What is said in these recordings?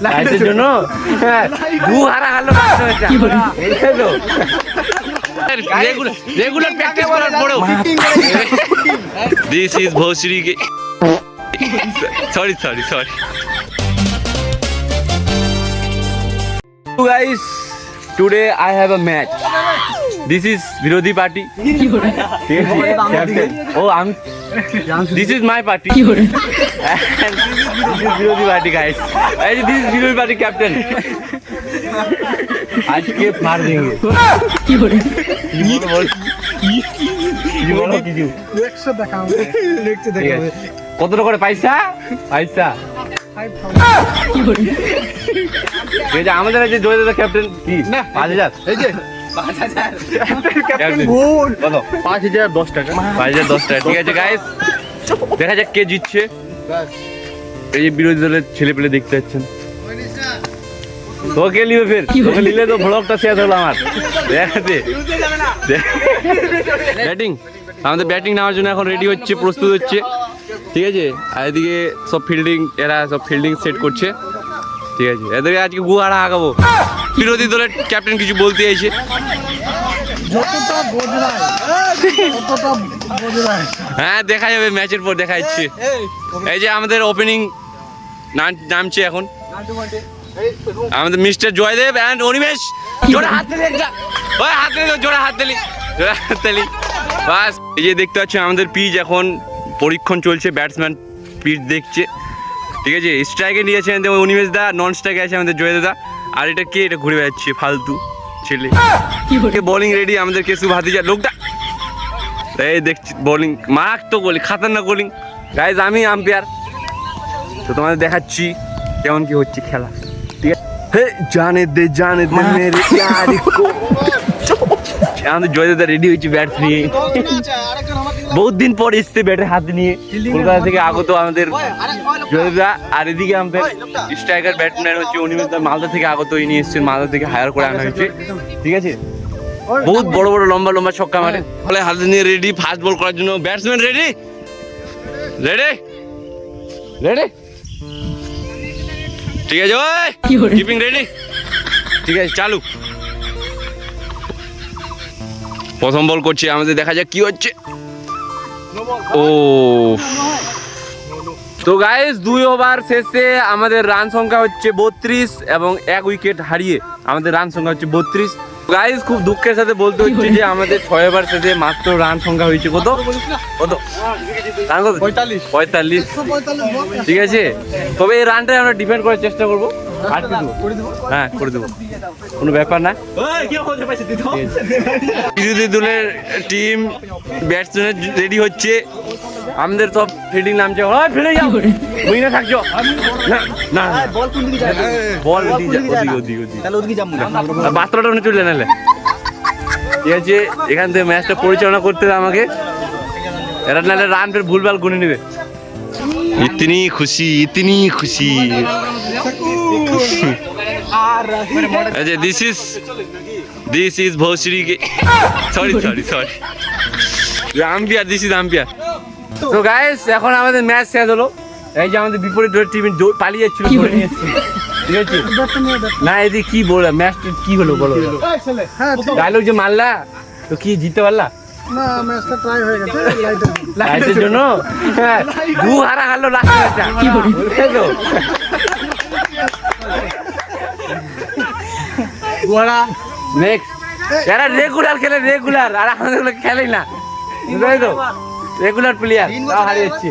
লাইটের জন্য দু হারা হারলো রেগুলার প্র্যাকটিস করার পরেও দিস ইজ ভোসরি sorry guys, today I have a match. This is Virodhi party. This is my party. And this is Virodhi party, guys. And this is Virodhi party captain. आज के मार देंगे. কত করে পয়সা? আমাদের যে জয়দাদা ক্যাপ্টেন কি 5000 এই যে 5000 ক্যাপ্টেন বলো 5010 টাকা 5010 টাকা ঠিক আছে গাইস দেখা যাক কে জিতছে এই যে বিরোধী দলের ছেলে পেলে দেখতে পাচ্ছেন তোকে নিবে ফের তোকে নিলে তো ব্লগটা শেষ হলো আমার দেখাতে ব্যাটিং আমাদের ব্যাটিং নেওয়ার জন্য এখন রেডি হচ্ছে প্রস্তুত হচ্ছে ঠিক আছে আর এদিকে সব এরা সব ফিল্ডিং সেট করছে ঠিক আছে এদেরকে আজকে গুহারা আগাবো বিরোধী দলের ক্যাপ্টেন কিছু বলতে চাইছে হ্যাঁ দেখা যাবে ম্যাচের পর দেখা যাচ্ছে এই যে আমাদের ওপেনিং নামছে এখন আমাদের মিস্টার জয়দেব অ্যান্ড অনিমেষ জোরে হাত তালি বাস এই যে দেখতে পাচ্ছেন আমাদের পিচ এখন পরীক্ষণ চলছে ব্যাটসম্যান পিচ দেখছে ঠিক আছে স্ট্রাইকে নিয়েছে অনিমেষ দা নন স্ট্রাইকে আছে আমাদের জয়দাদা আর এটা কে এটা ঘুরে বেড়াচ্ছে ফালতু ছেলে বোলিং রেডি আমাদের কেসু ভাতিজা লোকটা এই দেখছি বোলিং মারাত্মক বোলিং খাতারনাক বোলিং গাইজ আমি আম্পায়ার তো তোমাদের দেখাচ্ছি কেমন কি হচ্ছে খেলা ঠিক আছে হে জানে দে মেরে প্যারি কো আমাদের জয়দাদা রেডি হয়েছে ব্যাট নিয়ে বহুত দিন পর এসছে ব্যাটে হাত নিয়ে কলকাতা থেকে আগত আমাদের জয়দাদা আর এদিকে আমাদের স্ট্রাইকার ব্যাটসম্যান হচ্ছে অনিমেষ দা মালদা থেকে আগত ইনি এসছেন মালদা থেকে হায়ার করে আনা হয়েছে ঠিক আছে বহুত বড় লম্বা ছক্কা মারে ফলে হাতে নিয়ে রেডি ফাস্ট বল করার জন্য ব্যাটসম্যান রেডি ঠিক আছে ওই কিপিং রেডি ঠিক আছে চালু প্রথম বল করছে আমাদের দেখা যাক কি হচ্ছে ও তো গাইস 2 ওভার শেষে আমাদের রান সংখ্যা হচ্ছে 32 এবং 1 উইকেট হারিয়ে আমাদের রান সংখ্যা হচ্ছে 32 গাইস খুব দুঃখের সাথে বলতে হচ্ছে যে আমাদের 6 ওভার শেষে মাত্র রান সংখ্যা হয়েছে কত রান কত 45 ঠিক আছে তবে এই রানটাই আমরা ডিফেন্ড করার চেষ্টা করবো হ্যাঁ করে দেবো কোনো ব্যাপার না বিরোধী দলের টিম ব্যাটসম্যান রেডি হচ্ছে আমাদের সব ফিল্ডিং নামছে ফেলে যাও বুঝি না থাকছো না বল বাস্তবটা চলে নালে ঠিক আছে এখান থেকে ম্যাচটা পরিচালনা করতে হবে আমাকে এরা নাহলে রান ফের ভুলভাল গুনে নেবে ইতনি খুশি अच्छा this is भोसरी के sorry umpire this is umpire তো গাইস এখন আমাদের ম্যাচ শেষ হলো এই যে আমাদের বিপরীত দলের টিম পালিয়ে যাচ্ছিল ধরে নিয়েছে ঠিক আছে না এদি কি বলা ম্যাচটা কি হলো বলো ডায়লগ যে মারলা তো কি জিততে পারলা না ম্যাচটা ট্রাই হয়ে গেছে লাইটের জন্য দু হারা হারলো লাস্ট ম্যাচটা কি বলছো গোড়া নেক্সট এরা রেগুলার খেলে আর আমাদের খেলেই না বুঝলি তো রেগুলার প্লেয়ার তাও হারিয়েছি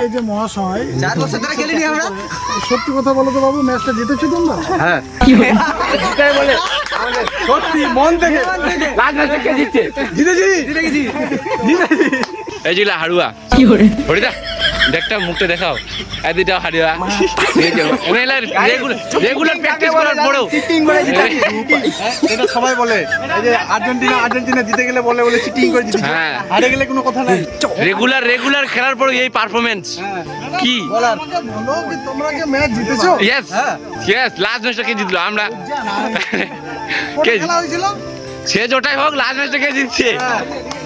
এই যে মহাশয় 4 বছর ধরে খেলিনি আমরা সত্যি কথা বলো তো বাবু ম্যাচটা জিতেছো তোমরা হ্যাঁ জিতাই বলে আমাদের সত্যি মন থেকে লাস্ট ম্যাচে কে জিতছে জিতেছি এই জিলা হাড়ুয়া কি করে হরিদা দেখটা মুখটা দেখাও এদিটা হাড়ুয়া রেগুলার প্র্যাকটিস করার পরেও চিটিং করে জিতেছি এটা সবাই বলে এই যে আর্জেন্টিনা জিতে গেলে বলে চিটিং করে জিতেছি হ্যাঁ হারে গেলে কোনো কথা নাই রেগুলার খেলার পরেও এই পারফরম্যান্স কি বলার বলো যে তোমরা কি ম্যাচ জিতেছো ইয়েস লাস্ট ম্যাচটা কে জিতলো আমরা কে খেলা হয়েছিল সে যেটাই হোক লাস্ট ম্যাচটা কে জিতছে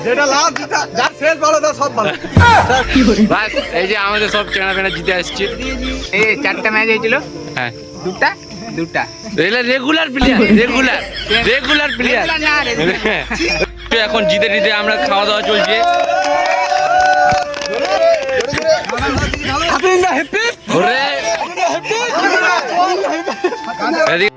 যেটা লাস্ট যার শেষ ভালো তার সব ভালো বাস এই যে আমাদের সব চেনা ফেনা জিতে আসছে এই 4টা ম্যাচ হয়েছিল হ্যাঁ দুটা রেগুলার প্লেয়ার এখন জিতে জিতে আমরা খাওয়া দাওয়া চলছে ওরে